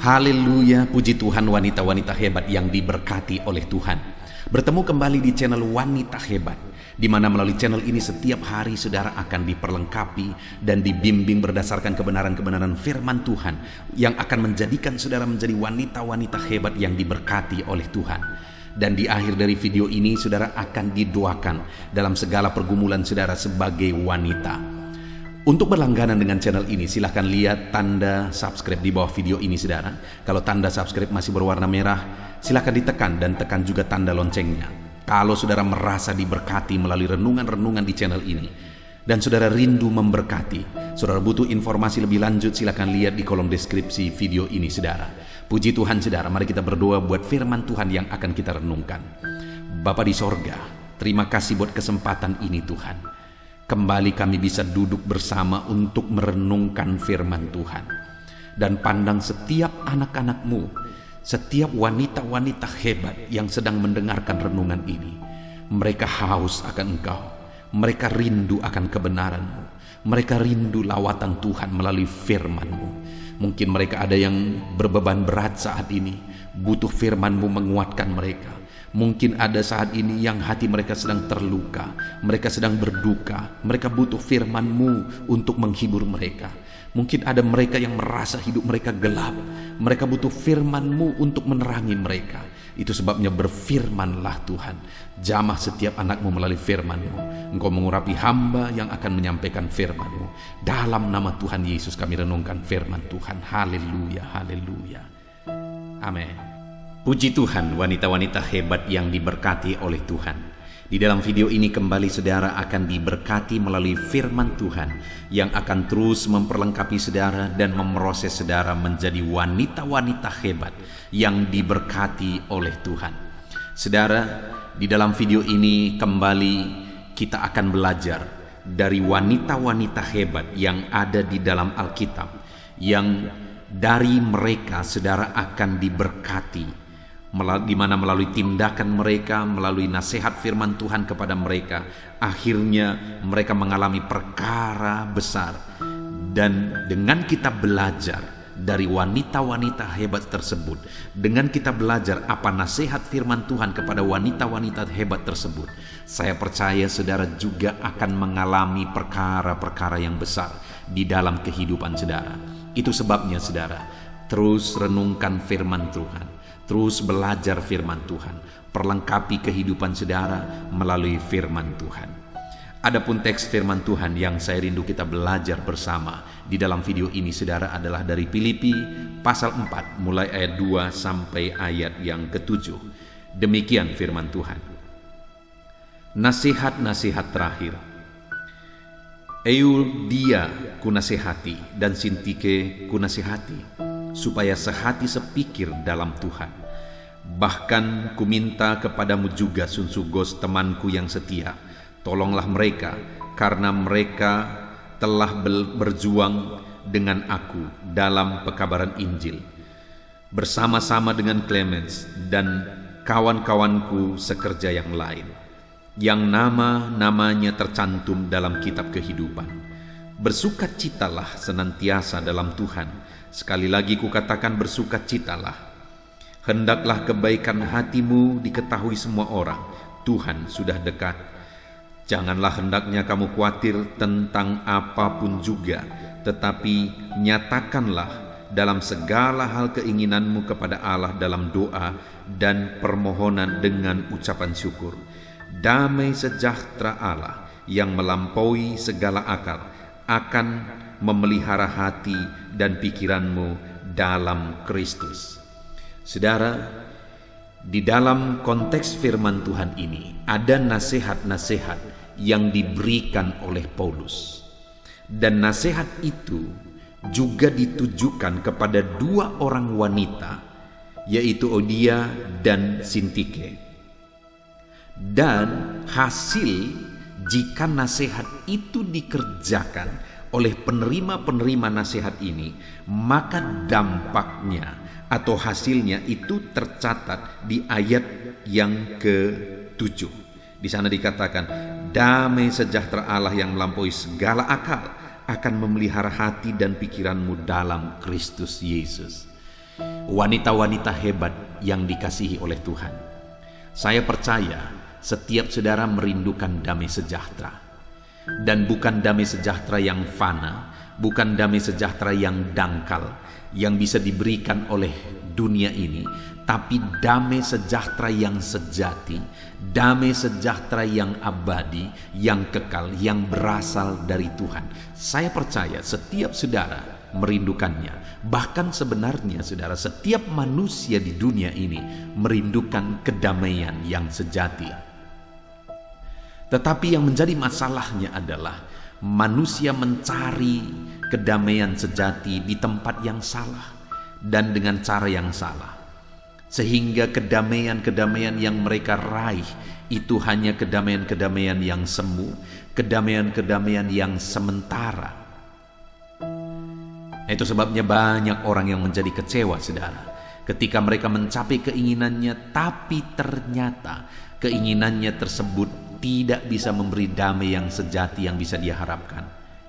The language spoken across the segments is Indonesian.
Haleluya, puji Tuhan, wanita-wanita hebat yang diberkati oleh Tuhan. Bertemu kembali di channel Wanita Hebat, di mana melalui channel ini setiap hari saudara akan diperlengkapi dan dibimbing berdasarkan kebenaran-kebenaran firman Tuhan yang akan menjadikan saudara menjadi wanita-wanita hebat yang diberkati oleh Tuhan. Dan di akhir dari video ini saudara akan didoakan dalam segala pergumulan saudara sebagai wanita. Untuk berlangganan dengan channel ini, silahkan lihat tanda subscribe di bawah video ini saudara. Kalau tanda subscribe masih berwarna merah, silahkan ditekan dan tekan juga tanda loncengnya. Kalau saudara merasa diberkati melalui renungan-renungan di channel ini, dan saudara rindu memberkati, saudara butuh informasi lebih lanjut, silahkan lihat di kolom deskripsi video ini saudara. Puji Tuhan saudara, mari kita berdoa buat firman Tuhan yang akan kita renungkan. Bapa di sorga, terima kasih buat kesempatan ini Tuhan. Kembali kami bisa duduk bersama untuk merenungkan firman Tuhan. Dan pandang setiap anak-anak-Mu, setiap wanita-wanita hebat yang sedang mendengarkan renungan ini. Mereka haus akan Engkau, mereka rindu akan kebenaran-Mu, mereka rindu lawatan Tuhan melalui firman-Mu. Mungkin mereka ada yang berbeban berat saat ini, butuh firman-Mu menguatkan mereka. Mungkin ada saat ini yang hati mereka sedang terluka, mereka sedang berduka, mereka butuh firman-Mu untuk menghibur mereka. Mungkin ada mereka yang merasa hidup mereka gelap, mereka butuh firman-Mu untuk menerangi mereka. Itu sebabnya berfirmanlah Tuhan, jamah setiap anak-Mu melalui firman-Mu. Engkau mengurapi hamba yang akan menyampaikan firman-Mu. Dalam nama Tuhan Yesus kami renungkan firman Tuhan. Haleluya, haleluya. Amin. Puji Tuhan, wanita-wanita hebat yang diberkati oleh Tuhan. Di dalam video ini kembali saudara akan diberkati melalui firman Tuhan yang akan terus memperlengkapi saudara dan memproses saudara menjadi wanita-wanita hebat yang diberkati oleh Tuhan. Saudara, di dalam video ini kembali kita akan belajar dari wanita-wanita hebat yang ada di dalam Alkitab, yang dari mereka saudara akan diberkati, di mana melalui tindakan mereka, melalui nasihat firman Tuhan kepada mereka, akhirnya mereka mengalami perkara besar. Dan dengan kita belajar dari wanita-wanita hebat tersebut, dengan kita belajar apa nasihat firman Tuhan kepada wanita-wanita hebat tersebut, saya percaya saudara juga akan mengalami perkara-perkara yang besar di dalam kehidupan saudara. Itu sebabnya saudara, terus renungkan firman Tuhan, terus belajar firman Tuhan, perlengkapi kehidupan saudara melalui firman Tuhan. Adapun teks firman Tuhan yang saya rindu kita belajar bersama di dalam video ini saudara adalah dari Filipi pasal 4 mulai ayat 2 sampai ayat yang ke-7. Demikian firman Tuhan. Nasihat-nasihat terakhir. Euodia kunasihati dan Sintike kunasihati, supaya sehati sepikir dalam Tuhan. Bahkan kuminta kepadamu juga Sunsugos temanku yang setia, tolonglah mereka, karena mereka telah berjuang dengan aku dalam pekabaran Injil, bersama-sama dengan Clemens dan kawan-kawanku sekerja yang lain, yang nama-namanya tercantum dalam kitab kehidupan. Bersukacitalah senantiasa dalam Tuhan. Sekali lagi kukatakan, bersukacitalah. Hendaklah kebaikan hatimu diketahui semua orang. Tuhan sudah dekat. Janganlah hendaknya kamu khawatir tentang apapun juga, tetapi nyatakanlah dalam segala hal keinginanmu kepada Allah dalam doa dan permohonan dengan ucapan syukur. Damai sejahtera Allah yang melampaui segala akal akan memelihara hati dan pikiranmu dalam Kristus. Saudara, di dalam konteks firman Tuhan ini ada nasihat-nasihat yang diberikan oleh Paulus. Dan nasihat itu juga ditujukan kepada dua orang wanita, yaitu Euodia dan Sintike. Dan hasil jika nasihat itu dikerjakan oleh penerima-penerima nasihat ini, maka dampaknya atau hasilnya itu tercatat di ayat yang ke-7. Di sana dikatakan, damai sejahtera Allah yang melampaui segala akal akan memelihara hati dan pikiranmu dalam Kristus Yesus. Wanita-wanita hebat yang dikasihi oleh Tuhan, saya percaya setiap saudara merindukan damai sejahtera. Dan bukan damai sejahtera yang fana, bukan damai sejahtera yang dangkal, yang bisa diberikan oleh dunia ini, tapi damai sejahtera yang sejati, damai sejahtera yang abadi, yang kekal, yang berasal dari Tuhan. Saya percaya setiap saudara merindukannya. Bahkan sebenarnya saudara, setiap manusia di dunia ini merindukan kedamaian yang sejati. Tetapi yang menjadi masalahnya adalah manusia mencari kedamaian sejati di tempat yang salah dan dengan cara yang salah. Sehingga kedamaian-kedamaian yang mereka raih itu hanya kedamaian-kedamaian yang semu, kedamaian-kedamaian yang sementara. Itu sebabnya banyak orang yang menjadi kecewa, saudara, ketika mereka mencapai keinginannya, tapi ternyata keinginannya tersebut tidak bisa memberi damai yang sejati yang bisa dia harapkan.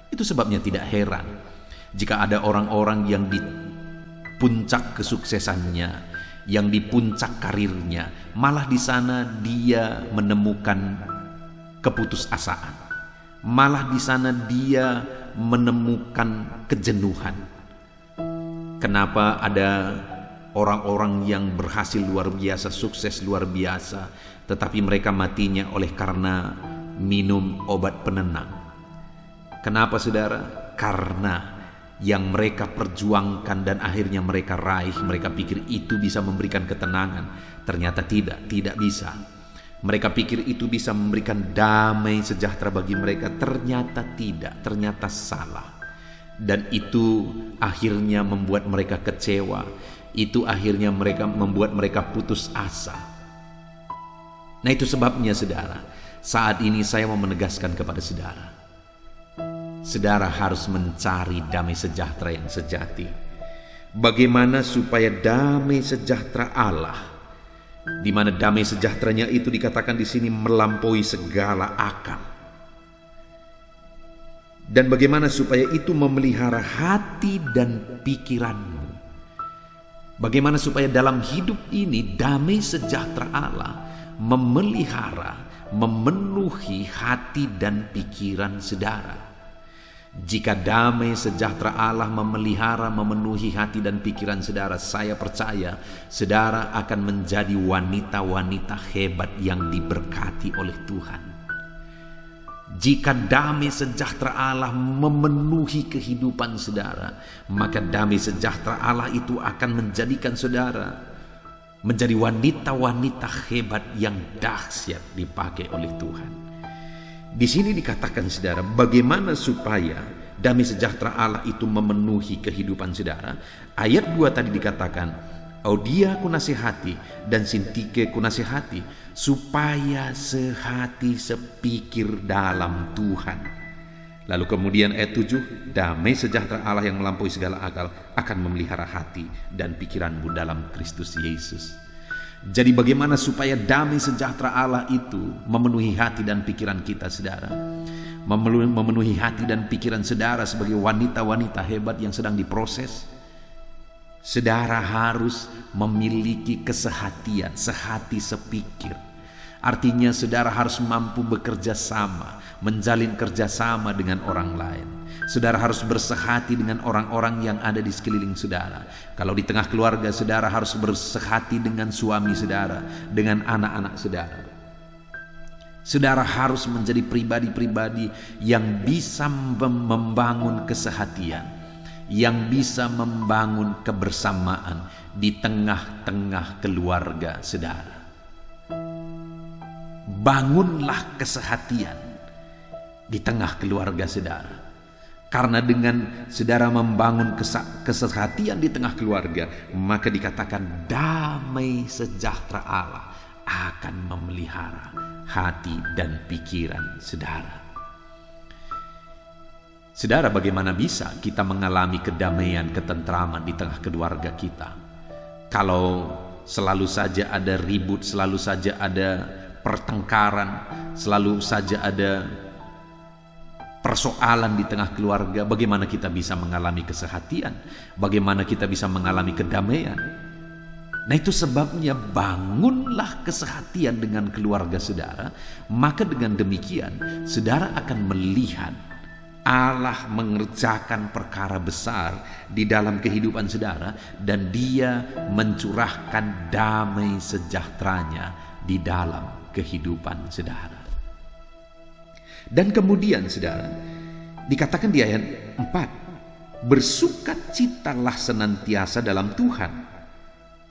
Itu sebabnya tidak heran jika ada orang-orang yang di puncak kesuksesannya, yang di puncak karirnya, malah di sana dia menemukan keputusasaan, malah di sana dia menemukan kejenuhan. Kenapa ada orang-orang yang berhasil luar biasa, sukses luar biasa, tetapi mereka matinya oleh karena minum obat penenang? Kenapa, saudara? Karena yang mereka perjuangkan dan akhirnya mereka raih, mereka pikir itu bisa memberikan ketenangan. Ternyata tidak bisa. Mereka pikir itu bisa memberikan damai sejahtera bagi mereka. Ternyata tidak, ternyata salah. Dan itu akhirnya membuat mereka kecewa. Itu akhirnya membuat mereka putus asa. Nah, itu sebabnya, saudara, saat ini saya mau menegaskan kepada saudara, saudara harus mencari damai sejahtera yang sejati. Bagaimana supaya damai sejahtera Allah, di mana damai sejahteranya itu dikatakan di sini melampaui segala akal. Dan bagaimana supaya itu memelihara hati dan pikiranmu. Bagaimana supaya dalam hidup ini damai sejahtera Allah memelihara, memenuhi hati dan pikiran saudara. Jika damai sejahtera Allah memelihara, memenuhi hati dan pikiran saudara, saya percaya saudara akan menjadi wanita-wanita hebat yang diberkati oleh Tuhan. Jika damai sejahtera Allah memenuhi kehidupan saudara, maka damai sejahtera Allah itu akan menjadikan saudara menjadi wanita-wanita hebat yang dahsyat dipakai oleh Tuhan. Di sini dikatakan, saudara, bagaimana supaya damai sejahtera Allah itu memenuhi kehidupan saudara. Ayat 2 tadi dikatakan, Euodia ku nasihati dan Sintike ku nasihati, supaya sehati sepikir dalam Tuhan. Lalu kemudian ayat 7, damai sejahtera Allah yang melampaui segala akal akan memelihara hati dan pikiranmu dalam Kristus Yesus. Jadi bagaimana supaya damai sejahtera Allah itu memenuhi hati dan pikiran kita, saudara? Memenuhi hati dan pikiran saudara sebagai wanita-wanita hebat yang sedang diproses. Saudara harus memiliki kesehatian, sehati sepikir. Artinya saudara harus mampu bekerja sama, menjalin kerjasama dengan orang lain. Saudara harus bersehati dengan orang-orang yang ada di sekeliling saudara. Kalau di tengah keluarga, saudara harus bersehati dengan suami saudara, dengan anak-anak saudara. Saudara harus menjadi pribadi-pribadi yang bisa membangun kesehatian, yang bisa membangun kebersamaan di tengah-tengah keluarga saudara. Bangunlah kesehatian di tengah keluarga saudara. Karena dengan saudara membangun kesehatian di tengah keluarga, maka dikatakan damai sejahtera Allah akan memelihara hati dan pikiran saudara. Saudara, bagaimana bisa kita mengalami kedamaian, ketentraman di tengah keluarga kita kalau selalu saja ada ribut, selalu saja ada pertengkaran, selalu saja ada persoalan di tengah keluarga, bagaimana kita bisa mengalami kesehatian, bagaimana kita bisa mengalami kedamaian. Nah, itu sebabnya bangunlah kesehatian dengan keluarga saudara, maka dengan demikian saudara akan melihat Allah mengerjakan perkara besar di dalam kehidupan saudara, dan Dia mencurahkan damai sejahteranya di dalam kehidupan saudara. Dan kemudian saudara, dikatakan di ayat 4, bersukacitalah senantiasa dalam Tuhan.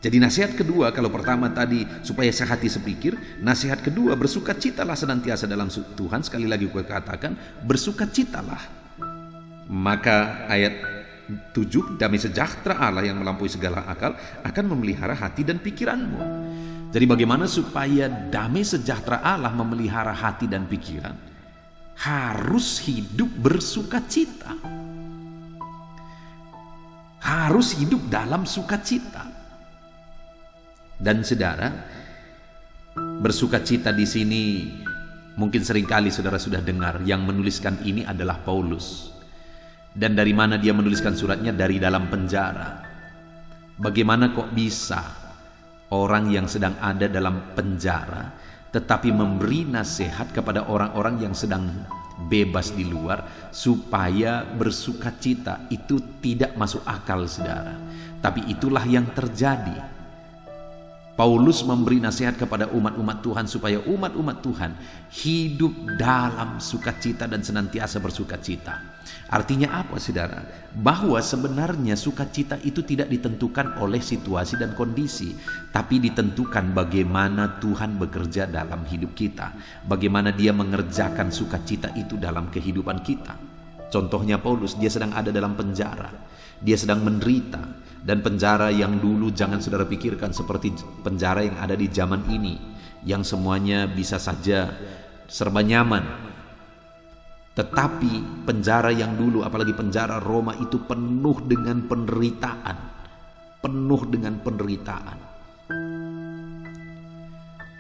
Jadi nasihat kedua, kalau pertama tadi supaya sehati sepikir, nasihat kedua bersukacitalah senantiasa dalam Tuhan. Sekali lagi gue katakan, bersukacitalah. Maka ayat 7, damai sejahtera Allah yang melampaui segala akal akan memelihara hati dan pikiranmu. Jadi bagaimana supaya damai sejahtera Allah memelihara hati dan pikiran? Harus hidup bersukacita. Harus hidup dalam sukacita. Dan saudara, bersukacita di sini mungkin seringkali saudara sudah dengar, yang menuliskan ini adalah Paulus. Dan dari mana dia menuliskan suratnya? Dari dalam penjara. Bagaimana kok bisa orang yang sedang ada dalam penjara tetapi memberi nasihat kepada orang-orang yang sedang bebas di luar supaya bersukacita? Itu tidak masuk akal saudara, tapi itulah yang terjadi. Paulus memberi nasihat kepada umat-umat Tuhan supaya umat-umat Tuhan hidup dalam sukacita dan senantiasa bersukacita. Artinya apa saudara? Bahwa sebenarnya sukacita itu tidak ditentukan oleh situasi dan kondisi, tapi ditentukan bagaimana Tuhan bekerja dalam hidup kita, bagaimana Dia mengerjakan sukacita itu dalam kehidupan kita. Contohnya Paulus, dia sedang ada dalam penjara, dia sedang menderita. Dan penjara yang dulu jangan saudara pikirkan seperti penjara yang ada di zaman ini, yang semuanya bisa saja serba nyaman. Tetapi penjara yang dulu, apalagi penjara Roma, itu penuh dengan penderitaan. Penuh dengan penderitaan.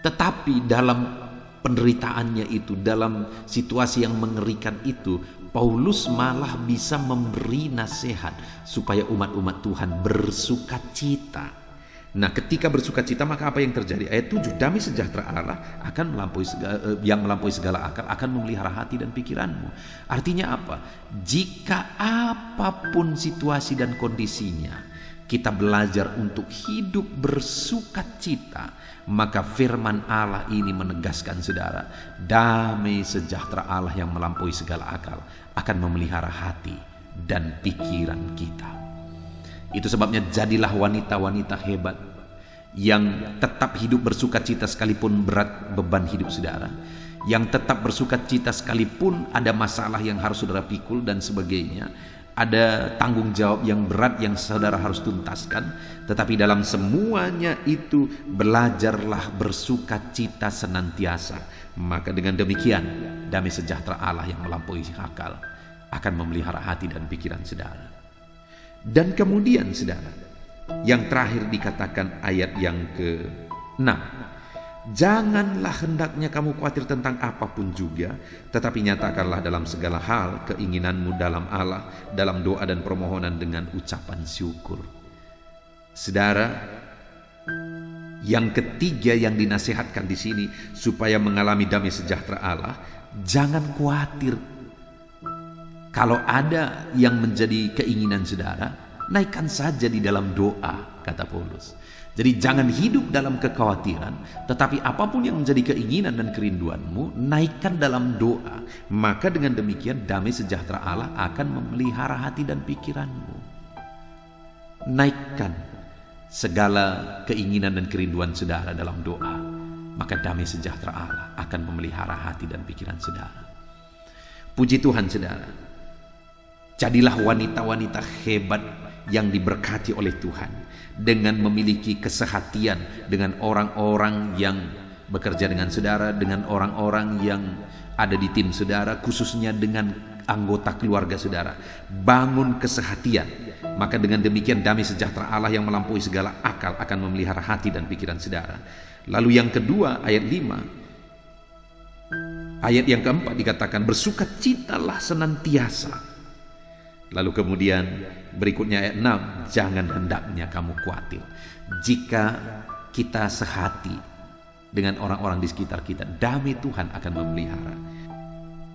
Tetapi dalam penderitaannya itu, dalam situasi yang mengerikan itu, Paulus malah bisa memberi nasihat supaya umat-umat Tuhan bersukacita. Nah, ketika bersukacita maka apa yang terjadi? Ayat 7, damai sejahtera Allah akan melampaui segala akal akan memelihara hati dan pikiranmu. Artinya apa? Jika apapun situasi dan kondisinya, kita belajar untuk hidup bersukacita, maka firman Allah ini menegaskan saudara, damai sejahtera Allah yang melampaui segala akal akan memelihara hati dan pikiran kita. Itu sebabnya jadilah wanita-wanita hebat yang tetap hidup bersukacita sekalipun berat beban hidup saudara, yang tetap bersukacita sekalipun ada masalah yang harus saudara pikul dan sebagainya, ada tanggung jawab yang berat yang saudara harus tuntaskan. Tetapi dalam semuanya itu belajarlah bersukacita senantiasa. Maka dengan demikian damai sejahtera Allah yang melampaui akal akan memelihara hati dan pikiran saudara. Dan kemudian saudara, yang terakhir dikatakan ayat yang ke-6, janganlah hendaknya kamu khawatir tentang apapun juga, tetapi nyatakanlah dalam segala hal keinginanmu dalam Allah, dalam doa dan permohonan dengan ucapan syukur. Saudara, yang ketiga yang dinasihatkan di sini supaya mengalami damai sejahtera Allah, jangan khawatir. Kalau ada yang menjadi keinginan saudara, naikkan saja di dalam doa, kata Paulus. Jadi jangan hidup dalam kekhawatiran, tetapi apapun yang menjadi keinginan dan kerinduanmu, naikkan dalam doa. Maka dengan demikian damai sejahtera Allah akan memelihara hati dan pikiranmu. Naikkan segala keinginan dan kerinduan saudara dalam doa, maka damai sejahtera Allah akan memelihara hati dan pikiran saudara. Puji Tuhan saudara, jadilah wanita-wanita hebat yang diberkati oleh Tuhan dengan memiliki kesehatian dengan orang-orang yang bekerja dengan saudara, dengan orang-orang yang ada di tim saudara, khususnya dengan anggota keluarga saudara. Bangun kesehatian, maka dengan demikian damai sejahtera Allah yang melampaui segala akal akan memelihara hati dan pikiran saudara. Lalu yang kedua, ayat 5, Ayat yang keempat dikatakan bersukacitalah senantiasa. Lalu kemudian berikutnya ayat 6, jangan hendaknya kamu khawatir. Jika kita sehati dengan orang-orang di sekitar kita, damai Tuhan akan memelihara.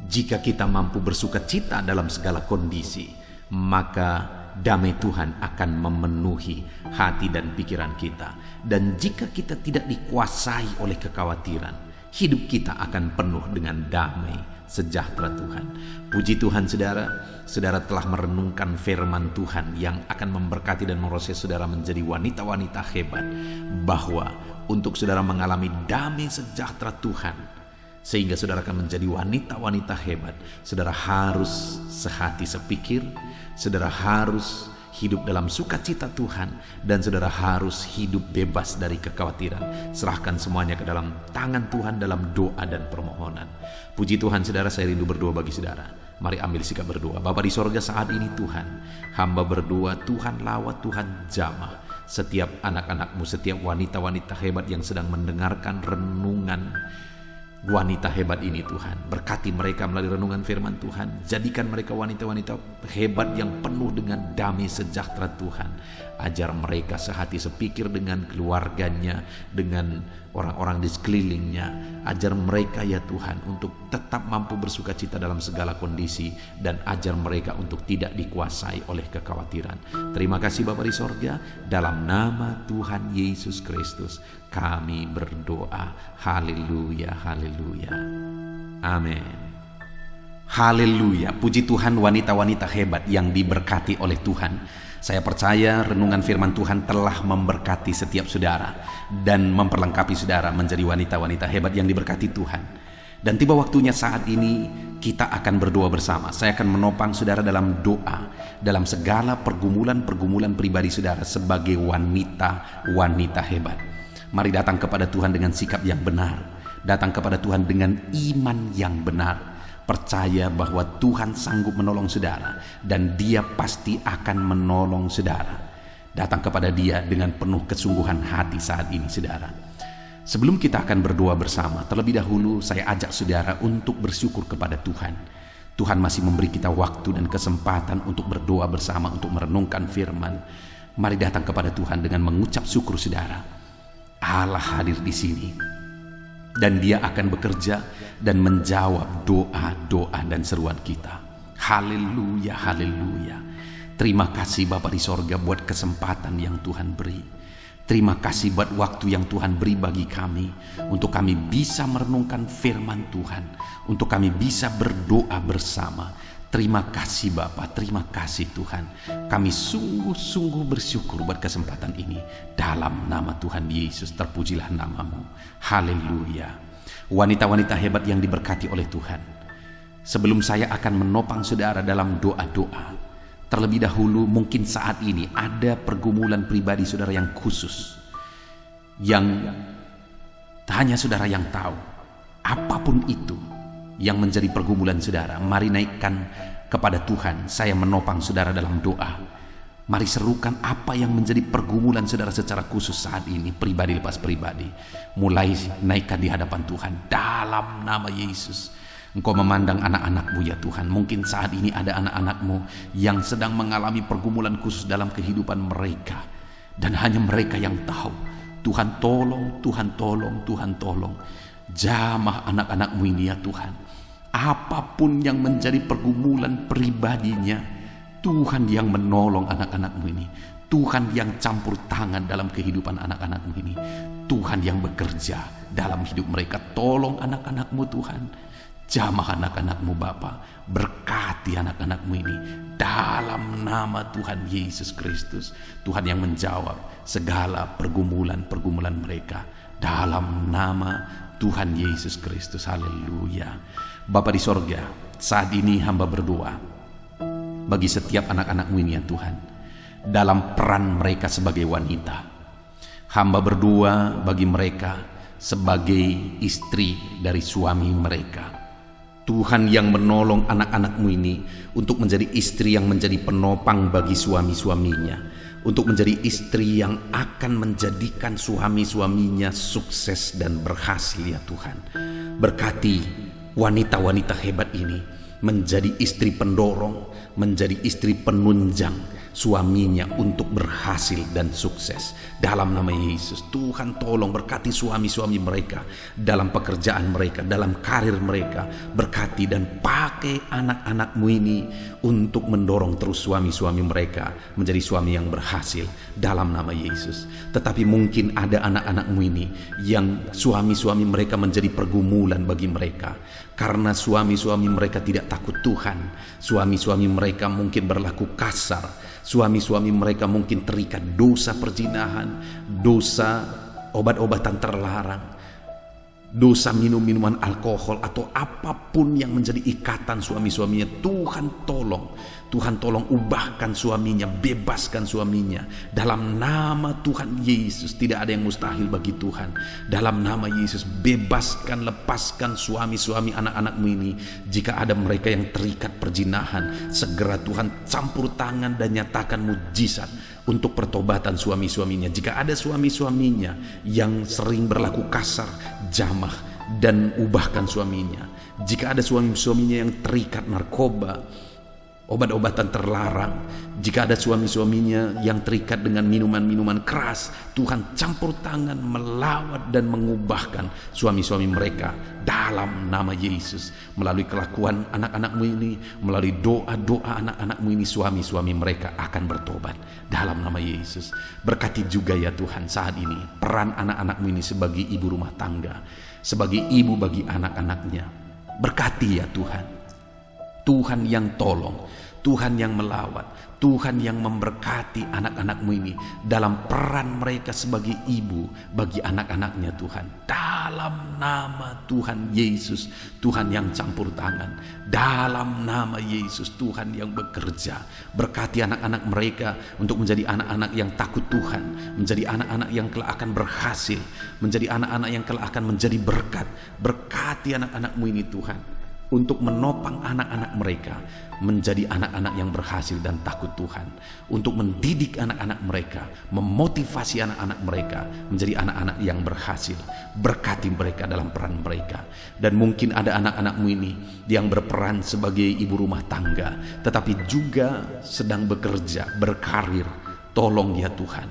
Jika kita mampu bersukacita dalam segala kondisi, maka damai Tuhan akan memenuhi hati dan pikiran kita. Dan jika kita tidak dikuasai oleh kekhawatiran, hidup kita akan penuh dengan damai sejahtera Tuhan. Puji Tuhan saudara, saudara telah merenungkan firman Tuhan yang akan memberkati dan meroses saudara menjadi wanita-wanita hebat. Bahwa untuk saudara mengalami damai sejahtera Tuhan, sehingga saudara akan menjadi wanita-wanita hebat, saudara harus sehati sepikir, saudara harus hidup dalam sukacita Tuhan, dan saudara harus hidup bebas dari kekhawatiran. Serahkan semuanya ke dalam tangan Tuhan dalam doa dan permohonan. Puji Tuhan saudara, saya rindu berdoa bagi saudara. Mari ambil sikap berdoa. Bapa di sorga, saat ini Tuhan, hamba berdoa, Tuhan lawat, Tuhan jamah setiap anak-anakmu, setiap wanita-wanita hebat yang sedang mendengarkan renungan wanita hebat ini Tuhan. Berkati mereka melalui renungan firman Tuhan. Jadikan mereka wanita-wanita hebat yang penuh dengan damai sejahtera Tuhan. Ajar mereka sehati sepikir dengan keluarganya, dengan orang-orang di sekelilingnya. Ajar mereka ya Tuhan untuk tetap mampu bersukacita dalam segala kondisi, dan ajar mereka untuk tidak dikuasai oleh kekhawatiran. Terima kasih Bapa di sorga, dalam nama Tuhan Yesus Kristus kami berdoa. Haleluya, haleluya. Amin. Haleluya. Puji Tuhan, wanita-wanita hebat yang diberkati oleh Tuhan. Saya percaya renungan firman Tuhan telah memberkati setiap saudara dan memperlengkapi saudara menjadi wanita-wanita hebat yang diberkati Tuhan. Dan tiba waktunya saat ini kita akan berdoa bersama. Saya akan menopang saudara dalam doa, dalam segala pergumulan-pergumulan pribadi saudara sebagai wanita-wanita hebat. Mari datang kepada Tuhan dengan sikap yang benar, datang kepada Tuhan dengan iman yang benar. Percaya bahwa Tuhan sanggup menolong saudara, dan Dia pasti akan menolong saudara. Datang kepada Dia dengan penuh kesungguhan hati saat ini saudara. Sebelum kita akan berdoa bersama, terlebih dahulu saya ajak saudara untuk bersyukur kepada Tuhan. Tuhan masih memberi kita waktu dan kesempatan untuk berdoa bersama, untuk merenungkan firman. Mari datang kepada Tuhan dengan mengucap syukur saudara. Allah hadir di sini, dan Dia akan bekerja dan menjawab doa-doa dan seruan kita. Haleluya, haleluya. Terima kasih Bapa di sorga buat kesempatan yang Tuhan beri. Terima kasih buat waktu yang Tuhan beri bagi kami, untuk kami bisa merenungkan firman Tuhan, untuk kami bisa berdoa bersama. Terima kasih Bapa, terima kasih Tuhan. Kami sungguh-sungguh bersyukur buat kesempatan ini. Dalam nama Tuhan Yesus terpujilah namamu. Haleluya. Wanita-wanita hebat yang diberkati oleh Tuhan, sebelum saya akan menopang saudara dalam doa-doa, terlebih dahulu mungkin saat ini ada pergumulan pribadi saudara yang khusus, yang hanya saudara yang tahu. Apapun itu yang menjadi pergumulan saudara, mari naikkan kepada Tuhan. Saya menopang saudara dalam doa. Mari serukan apa yang menjadi pergumulan saudara secara khusus saat ini, pribadi lepas pribadi. Mulai naikkan di hadapan Tuhan dalam nama Yesus. Engkau memandang anak-anakmu ya Tuhan. Mungkin saat ini ada anak-anakmu yang sedang mengalami pergumulan khusus dalam kehidupan mereka, dan hanya mereka yang tahu. Tuhan tolong, Tuhan tolong, Tuhan tolong. Jamah anak-anakmu ini ya Tuhan. Apapun yang menjadi pergumulan pribadinya, Tuhan yang menolong anak-anakmu ini. Tuhan yang campur tangan dalam kehidupan anak-anakmu ini. Tuhan yang bekerja dalam hidup mereka. Tolong anak-anakmu Tuhan. Jamah anak-anakmu Bapa. Berkati anak-anakmu ini dalam nama Tuhan Yesus Kristus. Tuhan yang menjawab segala pergumulan-pergumulan mereka dalam nama Tuhan Yesus Kristus. Haleluya. Bapa di sorga, saat ini hamba berdoa bagi setiap anak-anakmu ini ya Tuhan, dalam peran mereka sebagai wanita. Hamba berdoa bagi mereka sebagai istri dari suami mereka. Tuhan yang menolong anak-anakmu ini untuk menjadi istri yang menjadi penopang bagi suami-suaminya, untuk menjadi istri yang akan menjadikan suami-suaminya sukses dan berhasil ya Tuhan. Berkati wanita-wanita hebat ini menjadi istri pendorong, menjadi istri penunjang suaminya untuk berhasil dan sukses. Dalam nama Yesus, Tuhan tolong berkati suami-suami mereka dalam pekerjaan mereka, dalam karir mereka. Berkati dan pakai anak-anakmu ini untuk mendorong terus suami-suami mereka menjadi suami yang berhasil dalam nama Yesus. Tetapi mungkin ada anak-anakmu ini yang suami-suami mereka menjadi pergumulan bagi mereka, karena suami-suami mereka tidak takut Tuhan. Suami-suami mereka mungkin berlaku kasar. Suami-suami mereka mungkin terikat dosa perzinahan, dosa obat-obatan terlarang, dosa minum-minuman alkohol, atau apapun yang menjadi ikatan suami-suaminya. Tuhan tolong ubahkan suaminya, bebaskan suaminya. Dalam nama Tuhan Yesus, tidak ada yang mustahil bagi Tuhan. Dalam nama Yesus, bebaskan, lepaskan suami-suami anak-anakmu ini. Jika ada mereka yang terikat perzinahan, segera Tuhan campur tangan dan nyatakan mujizat untuk pertobatan suami-suaminya. Jika ada suami-suaminya yang sering berlaku kasar, jamah, dan ubahkan suaminya. Jika ada suami-suaminya yang terikat narkoba, obat-obatan terlarang, jika ada suami-suaminya yang terikat dengan minuman-minuman keras, Tuhan campur tangan, melawat dan mengubahkan suami-suami mereka dalam nama Yesus. Melalui kelakuan anak-anakmu ini, melalui doa-doa anak-anakmu ini, suami-suami mereka akan bertobat dalam nama Yesus. Berkati juga ya Tuhan saat ini peran anak-anakmu ini sebagai ibu rumah tangga, sebagai ibu bagi anak-anaknya. Berkati ya Tuhan. Tuhan yang tolong, Tuhan yang melawat, Tuhan yang memberkati anak-anakmu ini dalam peran mereka sebagai ibu bagi anak-anaknya Tuhan. Dalam nama Tuhan Yesus, Tuhan yang campur tangan. Dalam nama Yesus, Tuhan yang bekerja. Berkati anak-anak mereka untuk menjadi anak-anak yang takut Tuhan, menjadi anak-anak yang kelak akan berhasil, menjadi anak-anak yang kelak akan menjadi berkat. Berkati anak-anakmu ini Tuhan, untuk menopang anak-anak mereka menjadi anak-anak yang berhasil dan takut Tuhan, untuk mendidik anak-anak mereka, memotivasi anak-anak mereka menjadi anak-anak yang berhasil. Berkati mereka dalam peran mereka. Dan mungkin ada anak-anakmu ini yang berperan sebagai ibu rumah tangga, tetapi juga sedang bekerja, berkarir. Tolong ya Tuhan,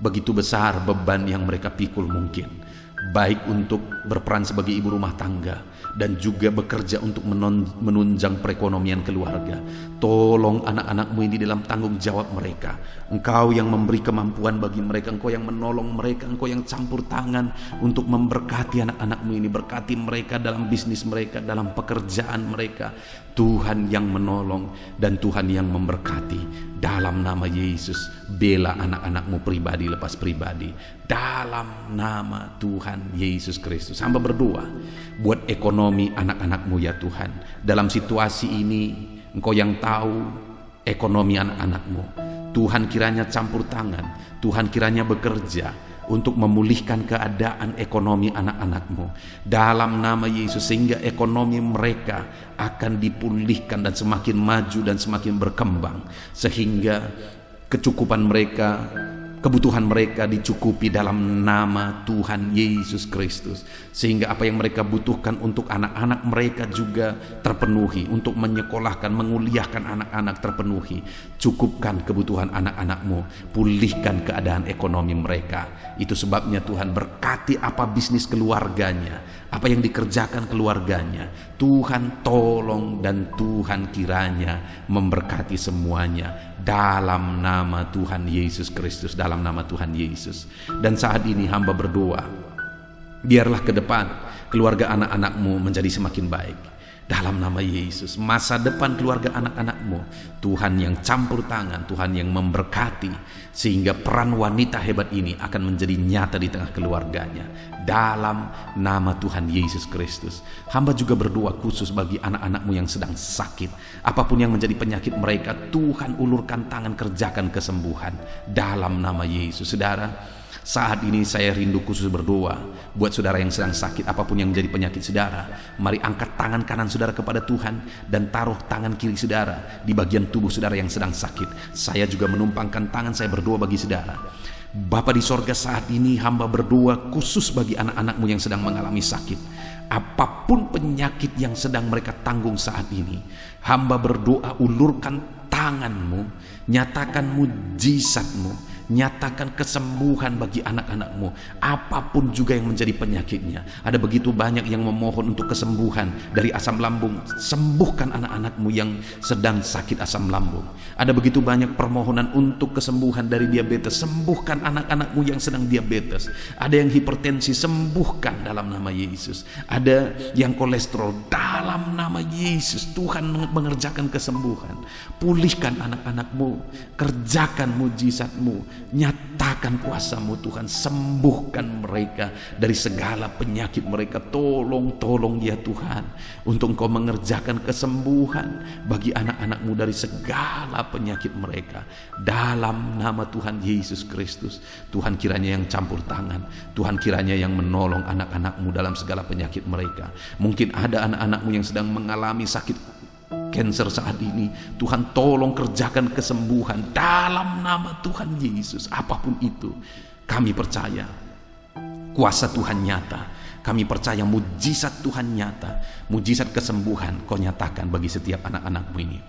begitu besar beban yang mereka pikul mungkin, baik untuk berperan sebagai ibu rumah tangga dan juga bekerja untuk menunjang perekonomian keluarga. Tolong anak-anakmu ini dalam tanggung jawab mereka. Engkau yang memberi kemampuan bagi mereka, Engkau yang menolong mereka, Engkau yang campur tangan untuk memberkati anak-anakmu ini. Berkati mereka dalam bisnis mereka, dalam pekerjaan mereka. Tuhan yang menolong dan Tuhan yang memberkati. Dalam nama Yesus, bela anak-anakmu pribadi lepas pribadi. Dalam nama Tuhan Yesus Kristus, hamba berdoa buat ekonomi anak-anakmu ya Tuhan. Dalam situasi ini, Engkau yang tahu ekonomi anak-anakmu. Tuhan kiranya campur tangan, Tuhan kiranya bekerja untuk memulihkan keadaan ekonomi anak-anakmu dalam nama Yesus, sehingga ekonomi mereka akan dipulihkan dan semakin maju dan semakin berkembang, sehingga kecukupan mereka, kebutuhan mereka dicukupi dalam nama Tuhan Yesus Kristus, sehingga apa yang mereka butuhkan untuk anak-anak mereka juga terpenuhi, untuk menyekolahkan, menguliahkan anak-anak terpenuhi. Cukupkan kebutuhan anak-anakmu, pulihkan keadaan ekonomi mereka. Itu sebabnya Tuhan berkati apa bisnis keluarganya, apa yang dikerjakan keluarganya. Tuhan tolong dan Tuhan kiranya memberkati semuanya dalam nama Tuhan Yesus Kristus, dalam nama Tuhan Yesus. Dan saat ini hamba berdoa, biarlah ke depan keluarga anak-anakmu menjadi semakin baik dalam nama Yesus. Masa depan keluarga anak-anakmu, Tuhan yang campur tangan, Tuhan yang memberkati, sehingga peran wanita hebat ini akan menjadi nyata di tengah keluarganya dalam nama Tuhan Yesus Kristus. Hamba juga berdoa khusus bagi anak-anakmu yang sedang sakit, apapun yang menjadi penyakit mereka, Tuhan ulurkan tangan, kerjakan kesembuhan dalam nama Yesus. Saudara, saat ini saya rindu khusus berdoa buat saudara yang sedang sakit, apapun yang menjadi penyakit saudara. Mari angkat tangan kanan saudara kepada Tuhan dan taruh tangan kiri saudara di bagian tubuh saudara yang sedang sakit. Saya juga menumpangkan tangan saya berdoa bagi saudara. Bapa di sorga, saat ini hamba berdoa khusus bagi anak-anakmu yang sedang mengalami sakit. apapun penyakit yang sedang mereka tanggung saat ini, hamba berdoa, ulurkan tanganmu, nyatakan mujizatmu, nyatakan kesembuhan bagi anak-anakmu, apapun juga yang menjadi penyakitnya. Ada begitu banyak yang memohon untuk kesembuhan dari asam lambung, sembuhkan anak-anakmu yang sedang sakit asam lambung. Ada begitu banyak permohonan untuk kesembuhan dari diabetes, sembuhkan anak-anakmu yang sedang diabetes. Ada yang hipertensi, sembuhkan dalam nama Yesus. Ada yang kolesterol, dalam nama Yesus Tuhan mengerjakan kesembuhan. Pulihkan anak-anakmu, kerjakan mujizatmu, nyatakan kuasa-Mu Tuhan, sembuhkan mereka dari segala penyakit mereka. Tolong ya Tuhan, untuk Engkau mengerjakan kesembuhan bagi anak-anak-Mu dari segala penyakit mereka, dalam nama Tuhan Yesus Kristus. Tuhan kiranya yang campur tangan, Tuhan kiranya yang menolong anak-anak-Mu dalam segala penyakit mereka. Mungkin ada anak-anak-Mu yang sedang mengalami sakit cancer saat ini, Tuhan tolong kerjakan kesembuhan dalam nama Tuhan Yesus. Apapun itu, kami percaya kuasa Tuhan nyata, kami percaya mujizat Tuhan nyata, mujizat kesembuhan Kau nyatakan bagi setiap anak-anak-Mu ini.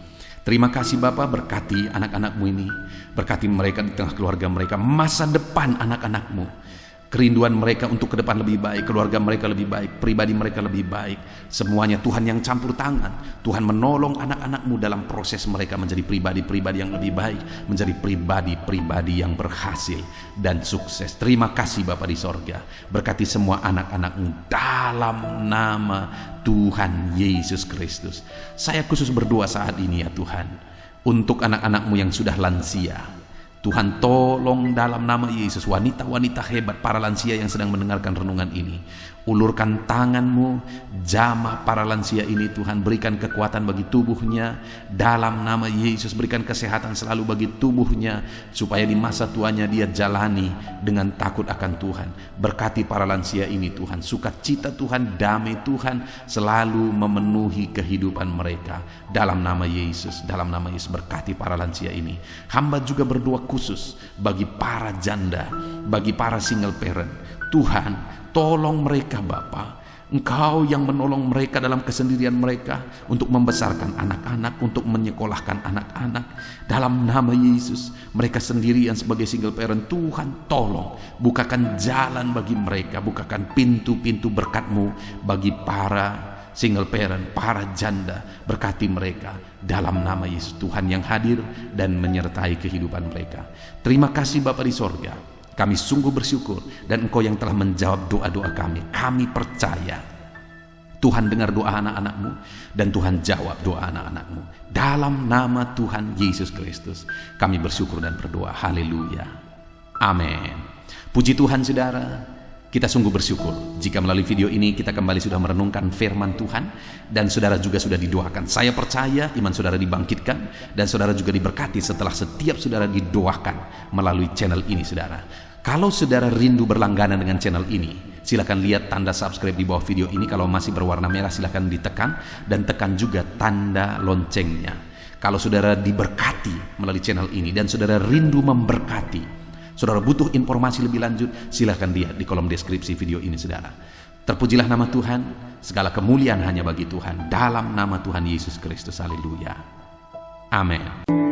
Terima kasih Bapa, berkati anak-anak-Mu ini, berkati mereka di tengah keluarga mereka, masa depan anak-anak-Mu, kerinduan mereka untuk ke depan lebih baik, keluarga mereka lebih baik, pribadi mereka lebih baik. Semuanya Tuhan yang campur tangan. Tuhan menolong anak-anak-Mu dalam proses mereka menjadi pribadi-pribadi yang lebih baik, menjadi pribadi-pribadi yang berhasil dan sukses. Terima kasih Bapa di sorga. Berkati semua anak-anak-Mu dalam nama Tuhan Yesus Kristus. Saya khusus berdoa saat ini ya Tuhan, untuk anak-anak-Mu yang sudah lansia. Tuhan tolong dalam nama Yesus, wanita-wanita hebat, para lansia yang sedang mendengarkan renungan ini. Ulurkan tangan-Mu, jamah para lansia ini Tuhan, berikan kekuatan bagi tubuhnya. Dalam nama Yesus, berikan kesehatan selalu bagi tubuhnya, supaya di masa tuanya dia jalani dengan takut akan Tuhan. Berkati para lansia ini Tuhan, sukacita Tuhan, damai Tuhan selalu memenuhi kehidupan mereka. Dalam nama Yesus, berkati para lansia ini. Hamba juga berdoa khusus bagi para janda, bagi para single parent. Tuhan, tolong mereka Bapa. Engkau yang menolong mereka dalam kesendirian mereka, untuk membesarkan anak-anak, untuk menyekolahkan anak-anak. Dalam nama Yesus, mereka sendirian sebagai single parent, Tuhan tolong bukakan jalan bagi mereka, bukakan pintu-pintu berkat-Mu bagi para single parent, para janda. Berkati mereka dalam nama Yesus Tuhan yang hadir dan menyertai kehidupan mereka. Terima kasih Bapa di sorga. Kami sungguh bersyukur, dan Engkau yang telah menjawab doa-doa kami. Kami percaya Tuhan dengar doa anak-anak-Mu, dan Tuhan jawab doa anak-anak-Mu. Dalam nama Tuhan Yesus Kristus kami bersyukur dan berdoa. Haleluya, amin. Puji Tuhan saudara. Kita sungguh bersyukur jika melalui video ini kita kembali sudah merenungkan firman Tuhan, dan saudara juga sudah didoakan. Saya percaya iman saudara dibangkitkan, dan saudara juga diberkati setelah setiap saudara didoakan melalui channel ini saudara. Kalau saudara rindu berlangganan dengan channel ini, silakan lihat tanda subscribe di bawah video ini. Kalau masih berwarna merah silakan ditekan, dan tekan juga tanda loncengnya. Kalau saudara diberkati melalui channel ini dan saudara rindu memberkati, saudara butuh informasi lebih lanjut, silahkan lihat di kolom deskripsi video ini saudara. Terpujilah nama Tuhan, segala kemuliaan hanya bagi Tuhan, dalam nama Tuhan Yesus Kristus. Haleluya, amin.